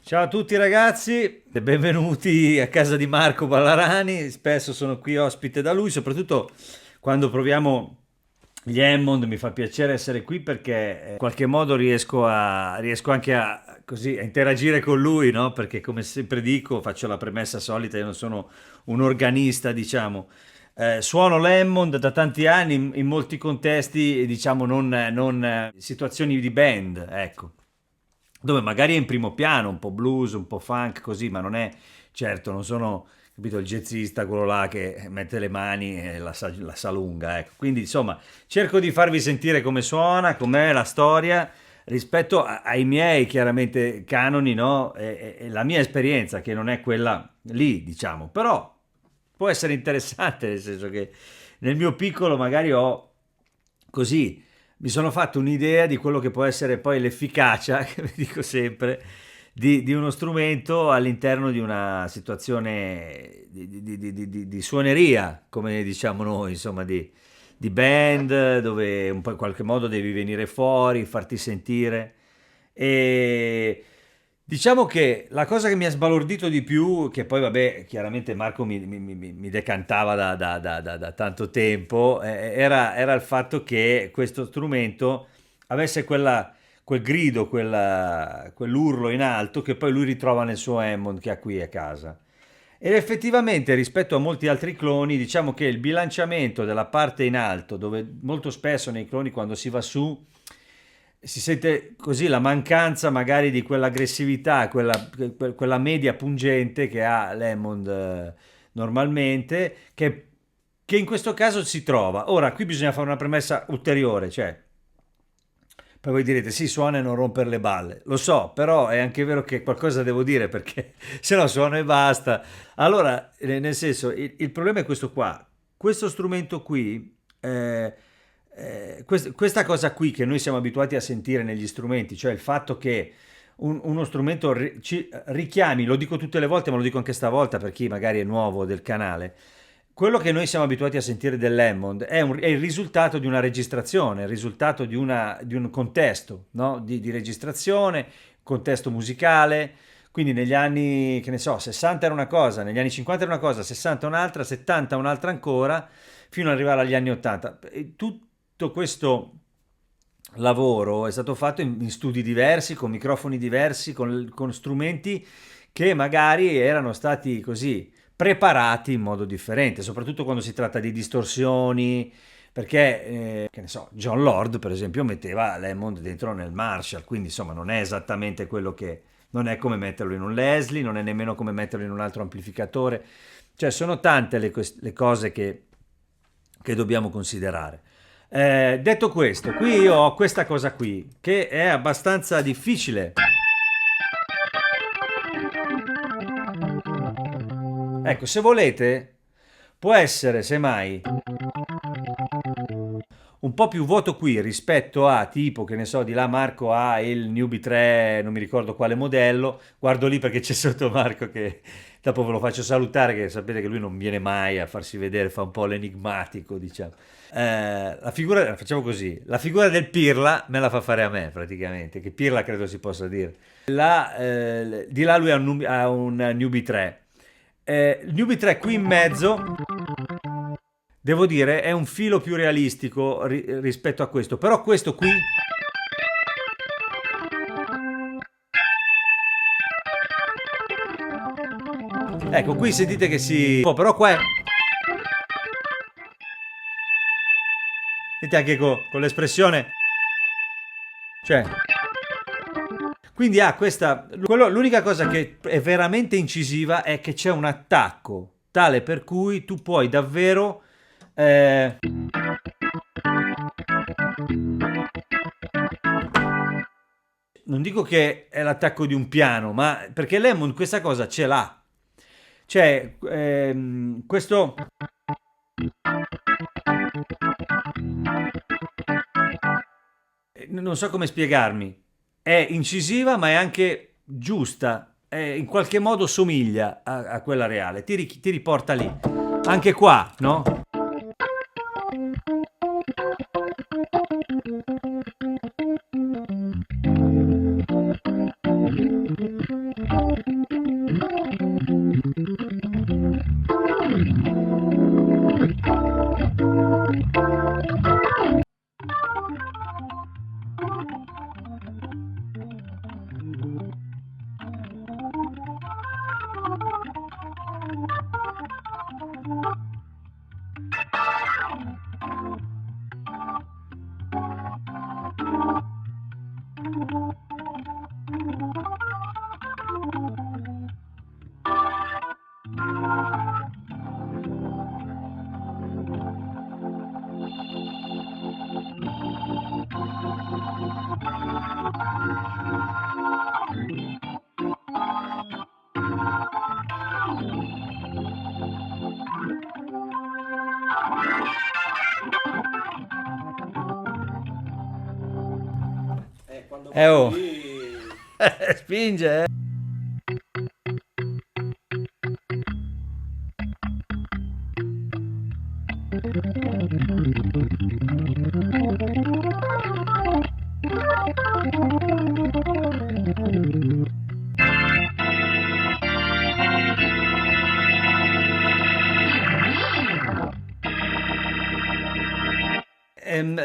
Ciao a tutti ragazzi e benvenuti a casa di Marco Ballarani. Spesso sono qui ospite da lui, soprattutto quando proviamo gli Hammond. Mi fa piacere essere qui perché in qualche modo riesco anche a interagire con lui, no? Perché come sempre dico, faccio la premessa solita, io non sono un organista, diciamo. Suono l'Hammond da tanti anni in molti contesti, diciamo non situazioni di band, ecco, dove magari è in primo piano, un po' blues, un po' funk, così, ma non è, certo, non sono, capito, il jazzista, quello là che mette le mani e la sa lunga, ecco. Quindi, insomma, cerco di farvi sentire come suona, com'è la storia, rispetto ai miei, chiaramente, canoni, no? E la mia esperienza, che non è quella lì, diciamo, però può essere interessante, nel senso che nel mio piccolo magari ho così mi sono fatto un'idea di quello che può essere poi l'efficacia, che vi dico sempre, di uno strumento all'interno di una situazione di suoneria, come diciamo noi, insomma, di band, dove un po' in qualche modo devi venire fuori, farti sentire. E diciamo che la cosa che mi ha sbalordito di più, che poi vabbè, chiaramente Marco mi decantava da tanto tempo, era il fatto che questo strumento avesse quel grido, quell'urlo in alto che poi lui ritrova nel suo Hammond che ha qui a casa. Ed effettivamente rispetto a molti altri cloni, diciamo che il bilanciamento della parte in alto, dove molto spesso nei cloni quando si va su si sente così la mancanza magari di quell'aggressività, quella media pungente che ha l'Hammond normalmente, che in questo caso si trova. Ora, qui bisogna fare una premessa ulteriore, cioè, poi voi direte, sì, suona e non rompere le balle. Lo so, però è anche vero che qualcosa devo dire perché se no suono e basta. Allora, nel senso, il problema è questo qua. Questo strumento qui, questa cosa qui che noi siamo abituati a sentire negli strumenti, cioè il fatto che uno strumento ci richiami, lo dico tutte le volte, ma lo dico anche stavolta per chi magari è nuovo del canale, quello che noi siamo abituati a sentire dell'Hammond è il risultato di una registrazione, il risultato di un contesto, no? Di registrazione, contesto musicale. Quindi negli anni, che ne so, 60 era una cosa, negli anni 50 era una cosa, 60 un'altra, 70 un'altra ancora, fino ad arrivare agli anni 80. E tutto questo lavoro è stato fatto in studi diversi, con microfoni diversi, con strumenti che magari erano stati così preparati in modo differente, soprattutto quando si tratta di distorsioni, perché, che ne so, John Lord per esempio metteva l'Hammond dentro nel Marshall, quindi insomma non è esattamente quello che... Non è come metterlo in un Leslie, non è nemmeno come metterlo in un altro amplificatore, cioè sono tante le cose che dobbiamo considerare. Detto questo, qui io ho questa cosa qui che è abbastanza difficile. Ecco, se volete, può essere semmai un po' più vuoto qui rispetto a tipo, che ne so, di là Marco ha il Newbie 3, non mi ricordo quale modello, guardo lì perché c'è sotto Marco che dopo ve lo faccio salutare, che sapete che lui non viene mai a farsi vedere, fa un po' l'enigmatico, diciamo. La figura, facciamo così, la figura del Pirla me la fa fare a me praticamente, che Pirla credo si possa dire. Di là lui ha un Newbie 3. Il Newbie 3 qui in mezzo, devo dire, è un filo più realistico rispetto a questo, però questo qui... Ecco, qui sentite che si... Oh, però qua è... Sentite anche con l'espressione... Cioè... Quindi ha questa... L'unica cosa che è veramente incisiva è che c'è un attacco tale per cui tu puoi davvero... non dico che è l'attacco di un piano, ma perché Lemon questa cosa ce l'ha. Cioè, questo... Non so come spiegarmi. È incisiva, ma è anche giusta. In qualche modo somiglia a quella reale. Ti riporta lì. Anche qua, no? Quando Oh. vai lì... Spinge, eh.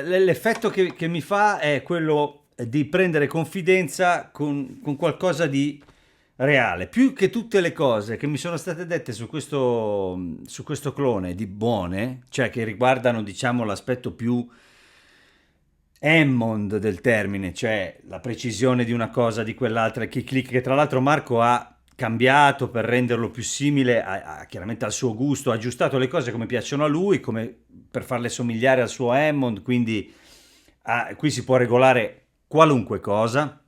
L'effetto che mi fa è quello di prendere confidenza con qualcosa di reale, più che tutte le cose che mi sono state dette su questo clone di buone, cioè che riguardano, diciamo, l'aspetto più Hammond del termine, cioè la precisione di una cosa, di quell'altra, che click, che tra l'altro Marco ha cambiato per renderlo più simile chiaramente al suo gusto, ha aggiustato le cose come piacciono a lui, come per farle somigliare al suo Hammond, quindi qui si può regolare qualunque cosa,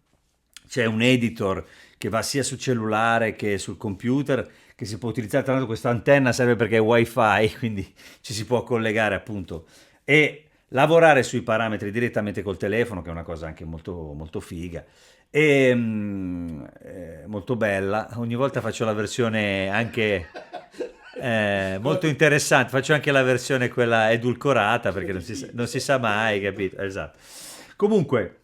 c'è un editor che va sia sul cellulare che sul computer, che si può utilizzare, tra l'altro questa antenna serve perché è wifi, quindi ci si può collegare appunto e lavorare sui parametri direttamente col telefono, che è una cosa anche molto, molto figa e molto bella. Ogni volta faccio la versione anche molto interessante, faccio anche la versione quella edulcorata perché non si sa mai, capito? Esatto. Comunque,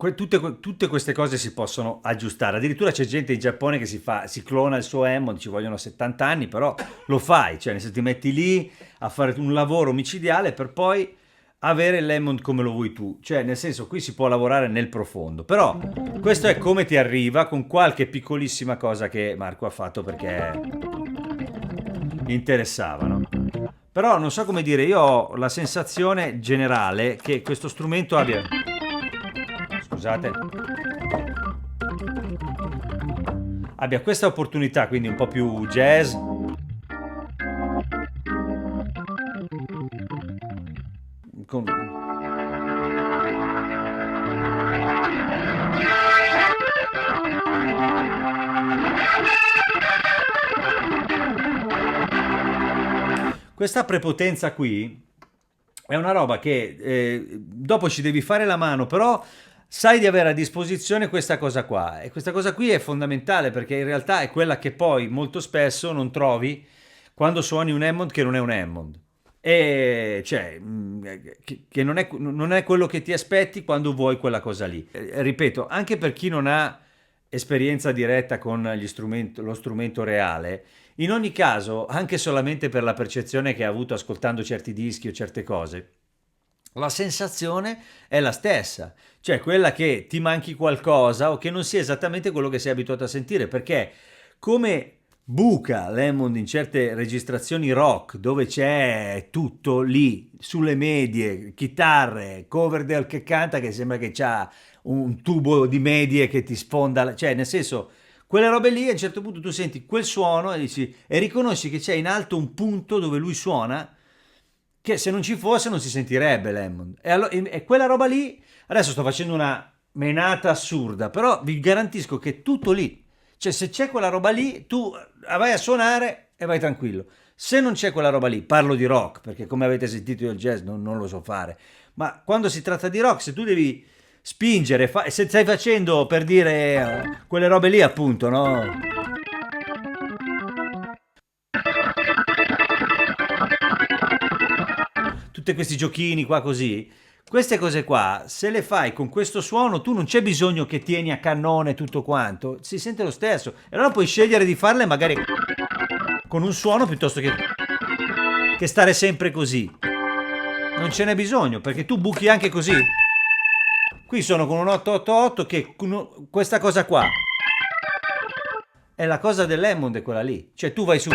tutte queste cose si possono aggiustare. Addirittura c'è gente in Giappone che si clona il suo Hammond, ci vogliono 70 anni, però lo fai, cioè nel senso ti metti lì a fare un lavoro micidiale per poi avere l'Hammond come lo vuoi tu, cioè nel senso qui si può lavorare nel profondo, però questo è come ti arriva con qualche piccolissima cosa che Marco ha fatto perché interessava, no? Però non so come dire, io ho la sensazione generale che questo strumento abbia... Scusate. Abbia questa opportunità, quindi un po' più jazz. Con... Questa prepotenza qui è una roba che dopo ci devi fare la mano, però sai di avere a disposizione questa cosa qua. E questa cosa qui è fondamentale perché in realtà è quella che poi molto spesso non trovi quando suoni un Hammond che non è un Hammond. E cioè, che non è quello che ti aspetti quando vuoi quella cosa lì. Ripeto, anche per chi non ha esperienza diretta con lo strumento reale, in ogni caso, anche solamente per la percezione che ha avuto ascoltando certi dischi o certe cose, la sensazione è la stessa, cioè quella che ti manchi qualcosa o che non sia esattamente quello che sei abituato a sentire, perché come buca l'Hammond in certe registrazioni rock dove c'è tutto lì sulle medie, chitarre, Coverdale che canta che sembra che c'ha un tubo di medie che ti sfonda, cioè nel senso quelle robe lì a un certo punto tu senti quel suono e dici e riconosci che c'è in alto un punto dove lui suona che se non ci fosse non si sentirebbe l'Hammond e quella roba lì adesso sto facendo una menata assurda però vi garantisco che è tutto lì, cioè se c'è quella roba lì tu vai a suonare e vai tranquillo, se non c'è quella roba lì parlo di rock perché come avete sentito io il jazz non lo so fare, ma quando si tratta di rock se tu devi spingere, se stai facendo per dire quelle robe lì appunto, no? Tutti questi giochini qua così, queste cose qua, se le fai con questo suono, tu non c'è bisogno che tieni a cannone tutto quanto, si sente lo stesso. E allora puoi scegliere di farle magari con un suono piuttosto che stare sempre così. Non ce n'è bisogno, perché tu buchi anche così. Qui sono con un 888 che questa cosa qua è la cosa dell'Hammond è quella lì. Cioè tu vai su.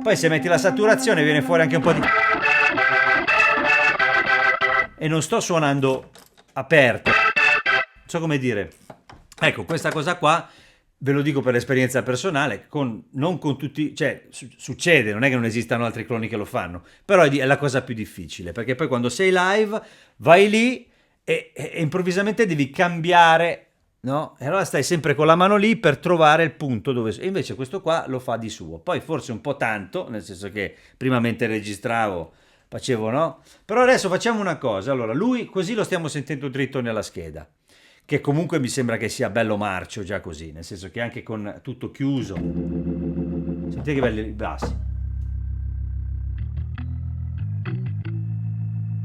Poi se metti la saturazione viene fuori anche un po' di... E non sto suonando aperto. Non so come dire. Ecco, questa cosa qua, ve lo dico per esperienza personale, non con tutti... Cioè, succede, non è che non esistano altri cloni che lo fanno, però è la cosa più difficile, perché poi quando sei live vai lì e improvvisamente devi cambiare... No? E allora stai sempre con la mano lì per trovare il punto dove... E invece questo qua lo fa di suo. Poi forse un po' tanto, nel senso che prima mentre registravo facevo, no? Però adesso facciamo una cosa. Allora, lui così lo stiamo sentendo dritto nella scheda, che comunque mi sembra che sia bello marcio già così, nel senso che anche con tutto chiuso... Sentite che belli i bassi.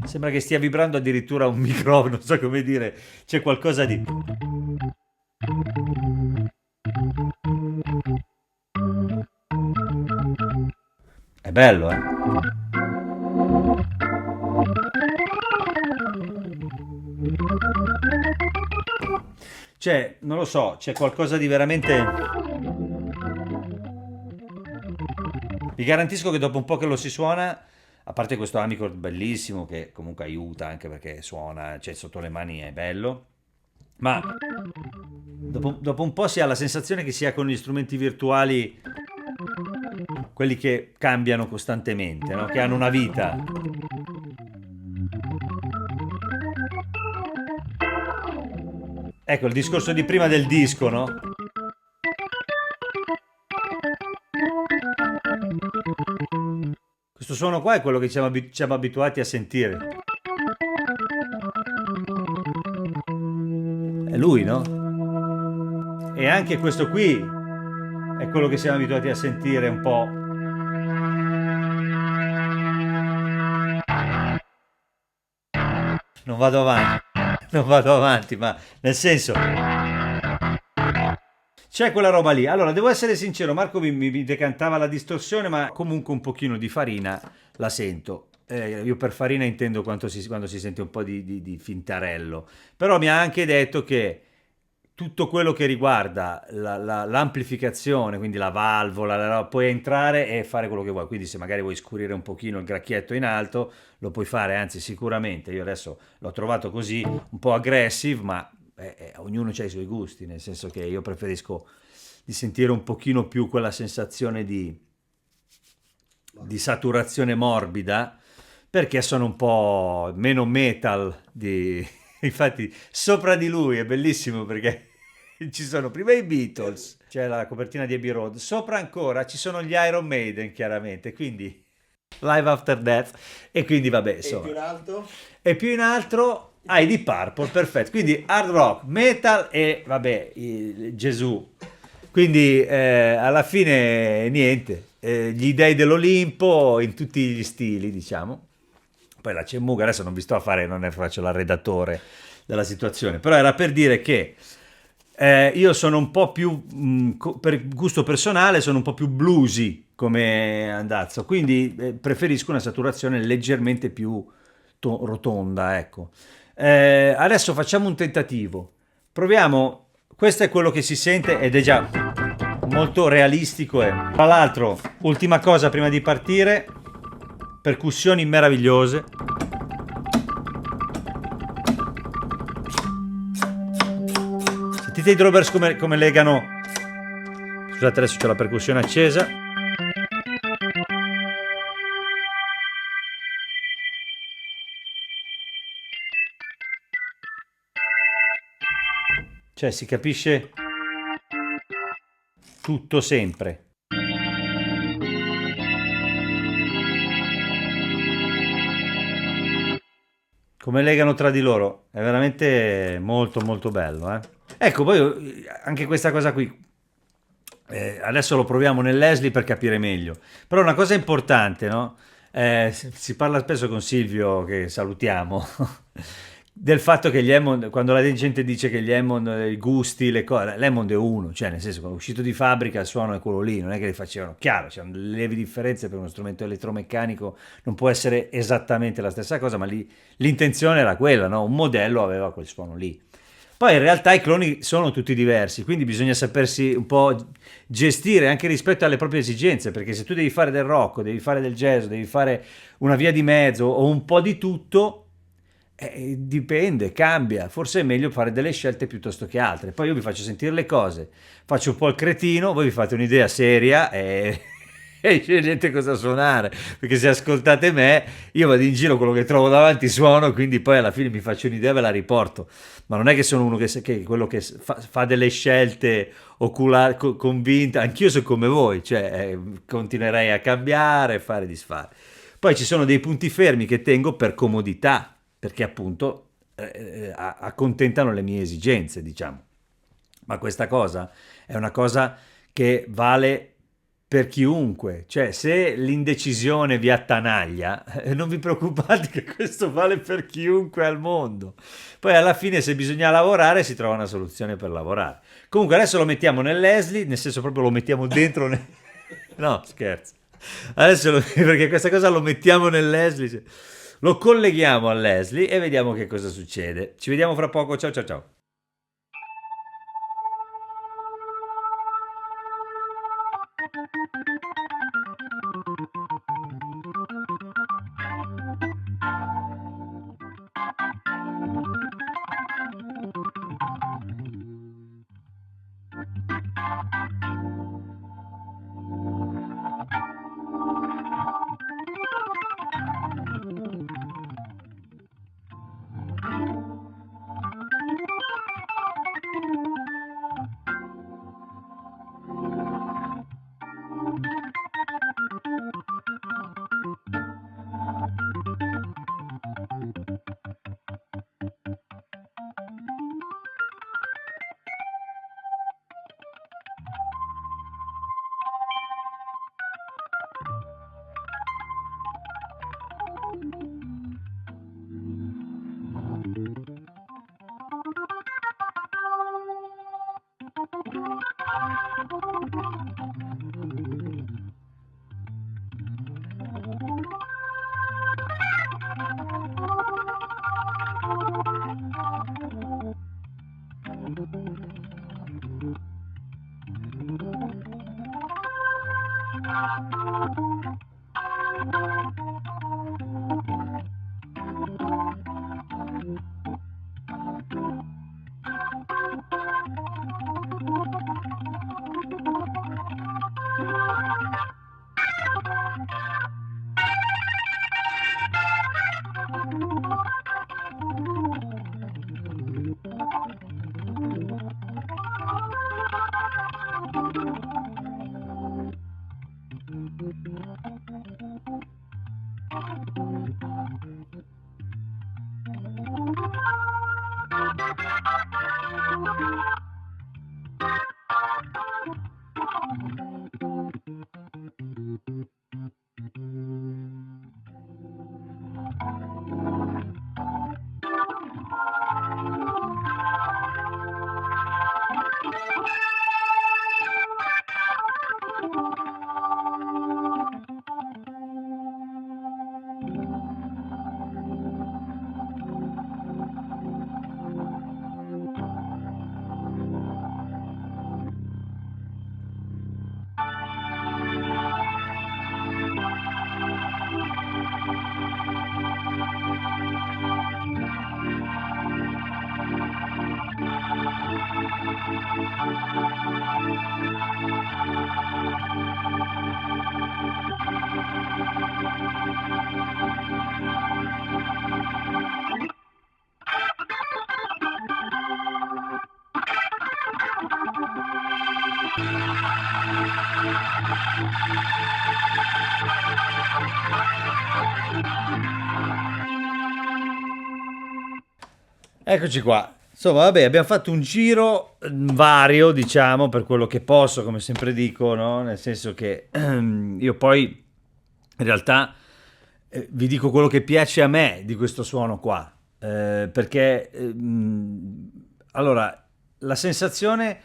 Sembra che stia vibrando addirittura un microfono, non so come dire, c'è qualcosa di... È bello, eh? Cioè, non lo so, c'è qualcosa di veramente... Vi garantisco che dopo un po' che lo si suona... A parte questo Amicord bellissimo che comunque aiuta anche perché suona, cioè sotto le mani è bello, ma dopo un po' si ha la sensazione che sia con gli strumenti virtuali, quelli che cambiano costantemente, no? Che hanno una vita. Ecco il discorso di prima del disco, no? Questo suono qua è quello che siamo abituati a sentire. È lui, no? E anche questo qui è quello che siamo abituati a sentire un po'. Non vado avanti, ma nel senso... C'è quella roba lì. Allora, devo essere sincero, Marco mi decantava la distorsione, ma comunque un pochino di farina la sento. Io per farina intendo quando si sente un po' di fintarello. Però mi ha anche detto che tutto quello che riguarda l'amplificazione, quindi la valvola, puoi entrare e fare quello che vuoi. Quindi se magari vuoi scurire un pochino il gracchietto in alto, lo puoi fare, anzi sicuramente. Io adesso l'ho trovato così, un po' aggressive, ma ognuno ha i suoi gusti, nel senso che io preferisco di sentire un pochino più quella sensazione di saturazione morbida, perché sono un po' meno metal di... Infatti sopra di lui è bellissimo perché ci sono prima i Beatles, c'è la copertina di Abbey Road, sopra ancora ci sono gli Iron Maiden chiaramente, quindi Live After Death, e quindi vabbè E più insomma. in alto? E più in alto hai di Purple, perfetto, quindi hard rock, metal e vabbè Gesù, quindi alla fine niente, gli dei dell'Olimpo in tutti gli stili diciamo. Poi la Cemmuga, adesso non vi sto a fare, non ne faccio l'arredatore della situazione, però era per dire che io sono un po' più, per gusto personale, sono un po' più bluesy come andazzo, quindi preferisco una saturazione leggermente più rotonda, ecco. Adesso facciamo un tentativo, proviamo, questo è quello che si sente ed è già molto realistico. Tra l'altro, ultima cosa prima di partire, percussioni meravigliose. Sentite i Drovers come legano. Scusate, adesso c'è la percussione accesa. Cioè si capisce tutto sempre. Come legano tra di loro. È veramente molto molto bello, eh. Ecco, poi anche questa cosa qui. Adesso lo proviamo nell'Esli per capire meglio. Però una cosa importante, no? Si parla spesso con Silvio, che salutiamo, del fatto che gli Hammond, quando la gente dice che gli Hammond, i gusti, le cose, l'Hammond è uno, cioè nel senso, quando è uscito di fabbrica il suono è quello lì, non è che li facevano. Chiaro, c'erano delle lievi differenze per uno strumento elettromeccanico, non può essere esattamente la stessa cosa, ma lì l'intenzione era quella, no? Un modello aveva quel suono lì. Poi in realtà i cloni sono tutti diversi, quindi bisogna sapersi un po' gestire anche rispetto alle proprie esigenze, perché se tu devi fare del rock, devi fare del jazz, devi fare una via di mezzo o un po' di tutto, dipende, cambia. Forse è meglio fare delle scelte piuttosto che altre. Poi io vi faccio sentire le cose, faccio un po' il cretino, voi vi fate un'idea seria e, e scegliete cosa suonare, perché se ascoltate me, io vado in giro quello che trovo davanti suono, quindi poi alla fine mi faccio un'idea e ve la riporto. Ma non è che sono uno che quello che fa delle scelte oculari, convinta, anch'io sono come voi, cioè continuerei a cambiare, fare e disfare. Poi ci sono dei punti fermi che tengo per comodità, perché appunto accontentano le mie esigenze, diciamo. Ma questa cosa è una cosa che vale per chiunque, cioè se l'indecisione vi attanaglia, non vi preoccupate che questo vale per chiunque al mondo. Poi alla fine se bisogna lavorare si trova una soluzione per lavorare. Comunque adesso lo mettiamo nell'Esli, nel senso proprio lo mettiamo dentro... No, scherzo. Adesso perché questa cosa lo mettiamo nell'Esli, lo colleghiamo all'Esli e vediamo che cosa succede. Ci vediamo fra poco, ciao ciao ciao. Eccoci qua. Insomma, vabbè, abbiamo fatto un giro vario, diciamo, per quello che posso, come sempre dico, no? Nel senso che io poi in realtà vi dico quello che piace a me di questo suono qua. Perché allora la sensazione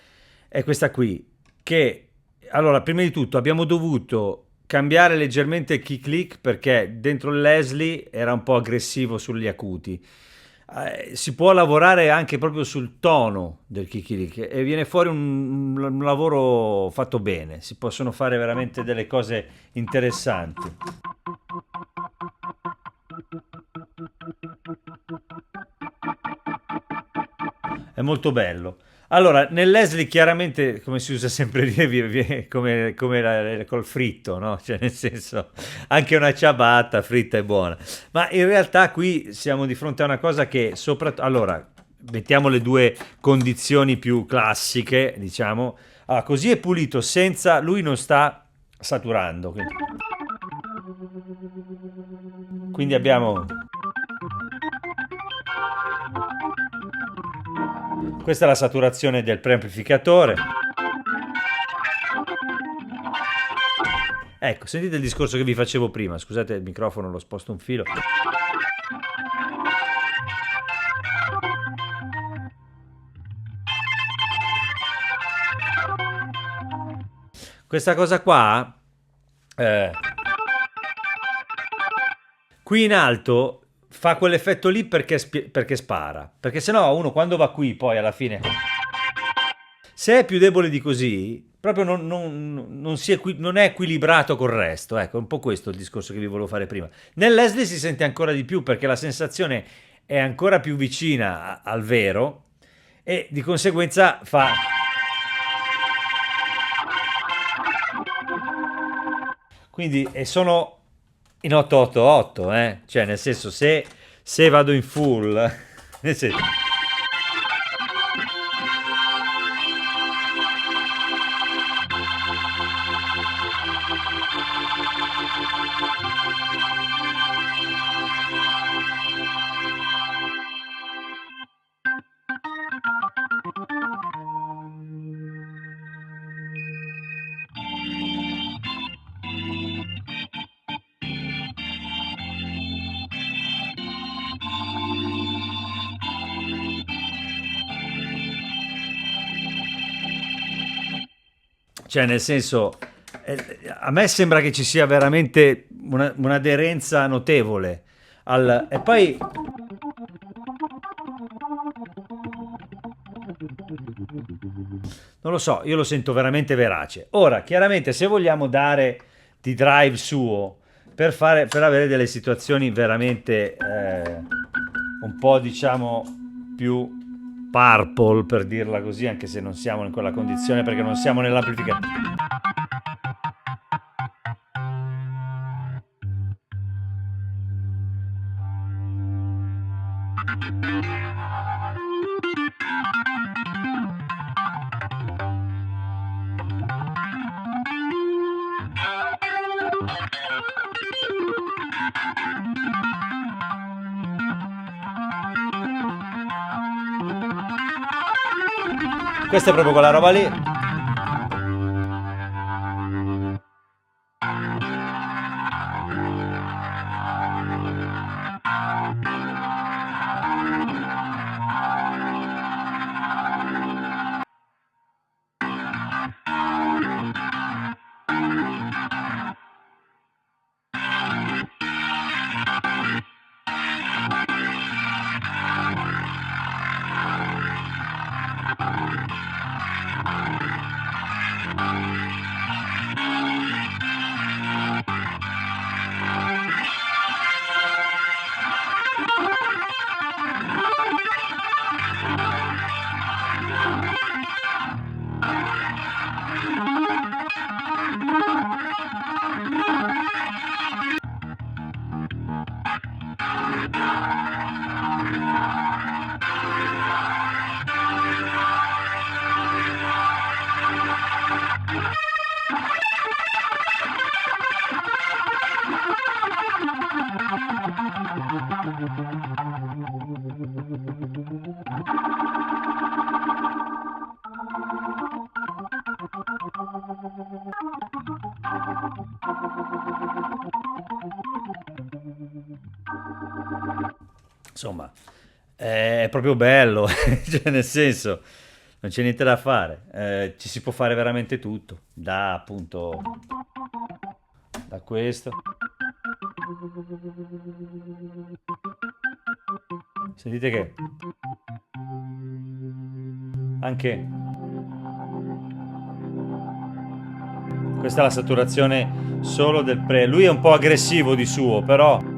è questa qui, che allora prima di tutto abbiamo dovuto cambiare leggermente il kick click perché dentro il Leslie era un po' aggressivo sugli acuti. Si può lavorare anche proprio sul tono del kick e viene fuori un lavoro fatto bene, si possono fare veramente delle cose interessanti. È molto bello. Allora, nel Leslie chiaramente, come si usa sempre dire, come col fritto, no? Cioè, nel senso, anche una ciabatta fritta è buona. Ma in realtà qui siamo di fronte a una cosa che soprattutto... Allora, mettiamo le due condizioni più classiche, diciamo. Allora, così è pulito, senza... Lui non sta saturando. Quindi abbiamo... Questa è la saturazione del preamplificatore. Ecco, sentite il discorso che vi facevo prima. Scusate il microfono, l'ho sposto un filo. Questa cosa qua, qui in alto fa quell'effetto lì perché spara. Perché sennò uno quando va qui poi alla fine... Se è più debole di così, proprio non è equilibrato col resto. Ecco, è un po' questo il discorso che vi volevo fare prima. Nel Leslie si sente ancora di più perché la sensazione è ancora più vicina al vero e di conseguenza fa... Quindi e sono in 888, cioè nel senso se vado in full, nel senso, Cioè, nel senso, a me sembra che ci sia veramente un'aderenza notevole. E poi, non lo so, io lo sento veramente verace. Ora, chiaramente, se vogliamo dare di drive suo per avere delle situazioni veramente un po', diciamo, più purple, per dirla così, anche se non siamo in quella condizione perché non siamo nell'amplificatore. Questa è proprio quella roba lì. Insomma, è proprio bello, cioè, nel senso, non c'è niente da fare. Ci si può fare veramente tutto, da appunto da questo. Sentite che anche questa è la saturazione solo del pre. Lui è un po' aggressivo di suo, però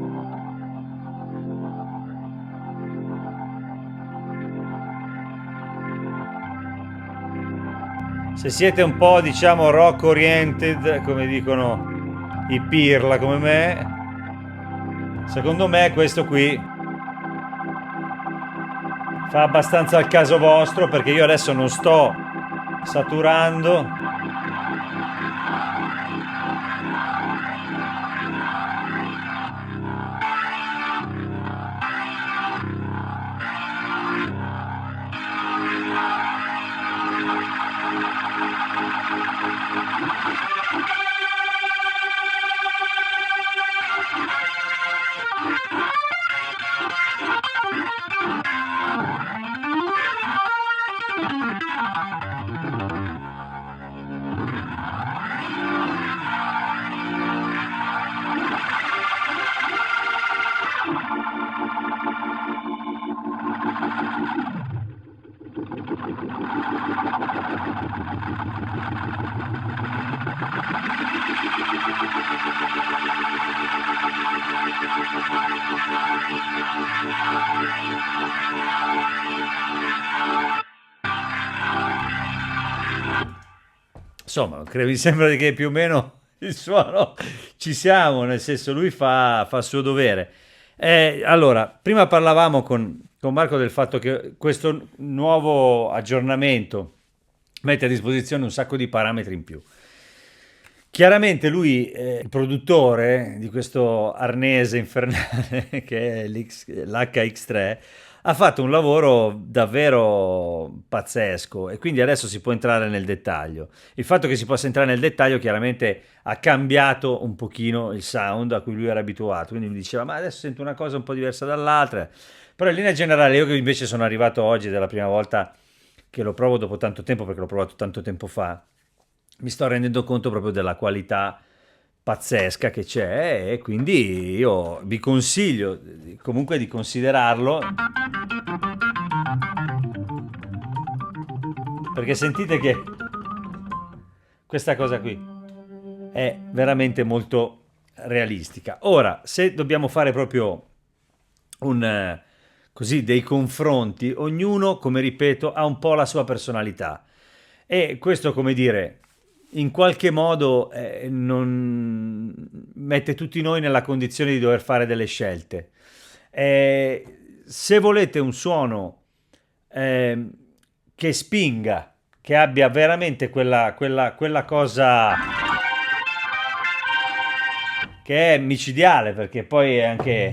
se siete un po', diciamo, rock oriented, come dicono i pirla come me, secondo me questo qui fa abbastanza al caso vostro, perché io adesso non sto saturando. Insomma, mi sembra che più o meno il suono ci siamo, nel senso lui fa il suo dovere. Allora, prima parlavamo con Marco del fatto che questo nuovo aggiornamento mette a disposizione un sacco di parametri in più. Chiaramente lui, il produttore di questo arnese infernale che è l'HX3, ha fatto un lavoro davvero pazzesco e quindi adesso si può entrare nel dettaglio. Il fatto che si possa entrare nel dettaglio chiaramente ha cambiato un pochino il sound a cui lui era abituato, quindi mi diceva ma adesso sento una cosa un po' diversa dall'altra, però in linea generale io che invece sono arrivato oggi ed è la prima volta che lo provo dopo tanto tempo perché l'ho provato tanto tempo fa, mi sto rendendo conto proprio della qualità pazzesca che c'è e quindi io vi consiglio comunque di considerarlo perché sentite che questa cosa qui è veramente molto realistica. Ora, se dobbiamo fare proprio un così dei confronti, ognuno, come ripeto, ha un po' la sua personalità e questo, come dire, in qualche modo non mette tutti noi nella condizione di dover fare delle scelte. Se volete un suono eh, che spinga, che abbia veramente quella cosa che è micidiale, perché poi è anche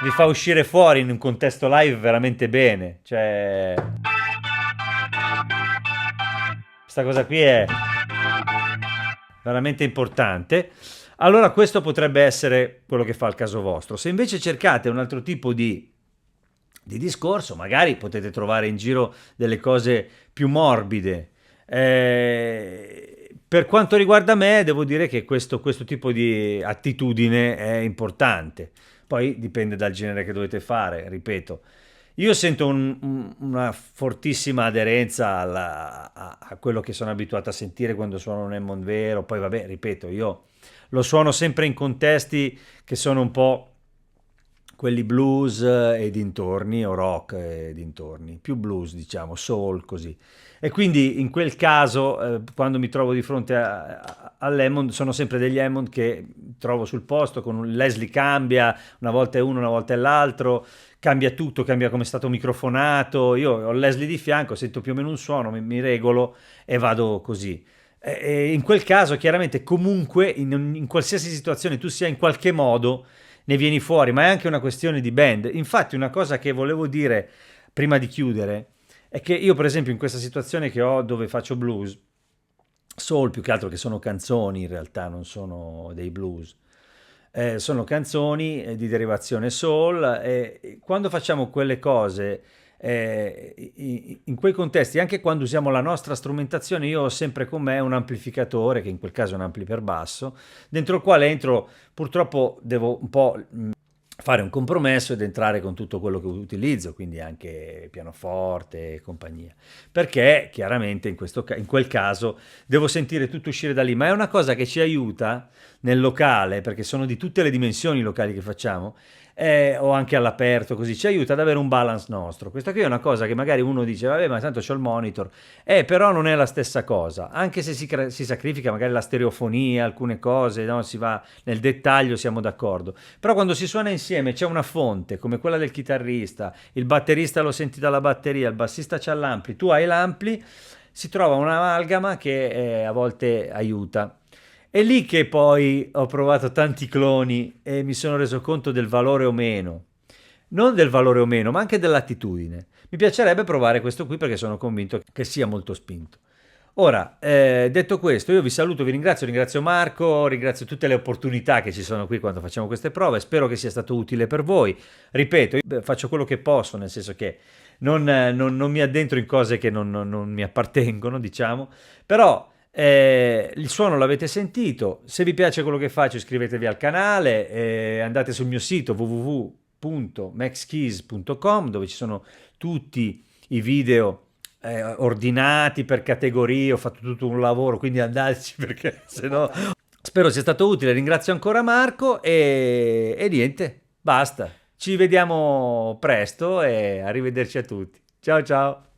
vi fa uscire fuori in un contesto live veramente bene. Cioè, questa cosa qui è veramente importante. Allora questo potrebbe essere quello che fa il caso vostro. Se invece cercate un altro tipo di discorso, magari potete trovare in giro delle cose più morbide. Per quanto riguarda me, devo dire che questo tipo di attitudine è importante. Poi dipende dal genere che dovete fare, ripeto. Io sento una fortissima aderenza a quello che sono abituato a sentire quando suono un Hammond vero. Poi vabbè, ripeto, io lo suono sempre in contesti che sono un po' quelli blues e dintorni, o rock e dintorni, più blues diciamo, soul così. E quindi in quel caso, quando mi trovo di fronte all'Hammond, sono sempre degli Hammond che trovo sul posto, con un Leslie cambia, una volta è uno, una volta è l'altro, cambia tutto, cambia come è stato microfonato, io ho Leslie di fianco, sento più o meno un suono, mi regolo e vado così. E in quel caso, chiaramente, comunque, in qualsiasi situazione tu sia in qualche modo ne vieni fuori, ma è anche una questione di band. Infatti, una cosa che volevo dire prima di chiudere è che io, per esempio, in questa situazione che ho dove faccio blues, soul più che altro, che sono canzoni in realtà, non sono dei blues. Sono canzoni di derivazione soul e quando facciamo quelle cose in quei contesti, anche quando usiamo la nostra strumentazione, io ho sempre con me un amplificatore, che in quel caso è un ampli per basso, dentro il quale entro, purtroppo devo un po' fare un compromesso ed entrare con tutto quello che utilizzo, quindi anche pianoforte e compagnia, perché chiaramente in quel caso devo sentire tutto uscire da lì, ma è una cosa che ci aiuta nel locale, perché sono di tutte le dimensioni i locali che facciamo, o anche all'aperto, così ci aiuta ad avere un balance nostro. Questa qui è una cosa che magari uno dice, vabbè, ma tanto c'ho il monitor, però non è la stessa cosa, anche se si sacrifica magari la stereofonia, alcune cose, no? Si va nel dettaglio, siamo d'accordo. Però quando si suona insieme c'è una fonte, come quella del chitarrista, il batterista lo senti dalla batteria, il bassista c'ha l'ampli, tu hai l'ampli, si trova un'amalgama che a volte aiuta. È lì che poi ho provato tanti cloni e mi sono reso conto del valore o meno. Non del valore o meno, ma anche dell'attitudine. Mi piacerebbe provare questo qui perché sono convinto che sia molto spinto. Ora, detto questo, io vi saluto, vi ringrazio Marco, ringrazio tutte le opportunità che ci sono qui quando facciamo queste prove, spero che sia stato utile per voi. Ripeto, io faccio quello che posso, nel senso che non mi addentro in cose che non mi appartengono, diciamo, però il suono l'avete sentito, se vi piace quello che faccio iscrivetevi al canale, andate sul mio sito www.maxkeys.com dove ci sono tutti i video ordinati per categorie, ho fatto tutto un lavoro, quindi andateci perché se no... Spero sia stato utile, ringrazio ancora Marco e niente, basta. Ci vediamo presto e arrivederci a tutti. Ciao ciao!